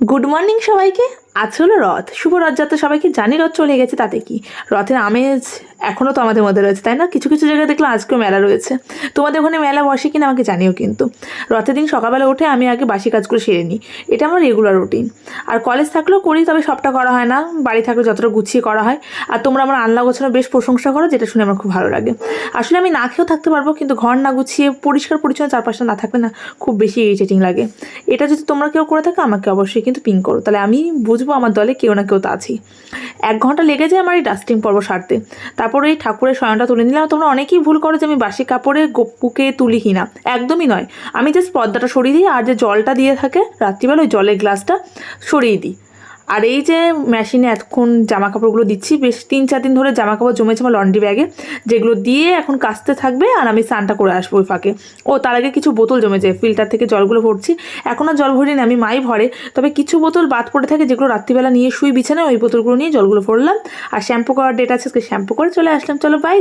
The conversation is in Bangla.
গুড মর্নিং সবাইকে। আজ হলো রথ, শুভ রথযাত্রা। সবাইকে জানি রথ চলে গেছে, তাতে কি, রথের আমেজ এখনও তো আমাদের মধ্যে রয়েছে, তাই না? কিছু কিছু জায়গায় দেখলাম আজকেও মেলা রয়েছে। তোমাদের ওখানে মেলা বসে কিনা আমাকে জানিও কিন্তু। রথের দিন সকালবেলা উঠে আমি আগে বাসি কাজগুলো সেরে নিই, এটা আমার রেগুলার রুটিন। আর কলেজ থাকলেও করি, তবে সবটা করা হয় না, বাড়ি থাকলে যতটা গুছিয়ে করা হয়। আর তোমরা আমার আনলা গোছানো বেশ প্রশংসা করো, যেটা শুনে আমার খুব ভালো লাগে। আসলে আমি না খেয়েও থাকতে পারবো, কিন্তু ঘর না গুছিয়ে পরিষ্কার পরিচ্ছন্ন চারপাশটা না থাকলে না খুব বেশি ইরিটেটিং লাগে। এটা যদি তোমরা কেউ করে থাকো আমাকে অবশ্যই কিন্তু পিং করো, তাহলে আমি বুঝবো আমার দলে কেউ না কেউ তো আছেই। 1 ঘন্টা লেগে যায় আমার এই ডাস্টিং পর্ব সারতে। তারপরে এই ঠাকুরের শয়নটা তুলে নিলাম। তোমরা অনেকেই ভুল করো যে আমি বাসি কাপড়ে গপ্পুকে তুলি কিনা, একদমই নয়। আমি জাস্ট পর্দাটা সরিয়ে দিই, আর যে জলটা দিয়ে থাকে রাত্রিবেলা ওই জলের গ্লাসটা সরিয়ে দিই। আর এই যে মেশিনে এতক্ষণ জামা কাপড়গুলো দিচ্ছি, বেশ 3-4 দিন ধরে জামা কাপড় জমেছে আমার লন্ড্রি ব্যাগে, যেগুলো দিয়ে এখন কাচতে থাকবে আর আমি স্নানটা করে আসবো ওই ফাঁকে। ও তার আগে কিছু বোতল জমেছে, ফিল্টার থেকে জলগুলো ভরছি। এখন আর জল ভরিনি, আমি মাই ভরে। তবে কিছু বোতল বাদ পড়ে থাকে, যেগুলো রাত্রিবেলা নিয়ে শুই বিছানায়, ওই বোতলগুলো নিয়ে জলগুলো ভরলাম। আর শ্যাম্পু করার ডেট আছে, শ্যাম্পু করে চলে আসলাম। চলো বাই।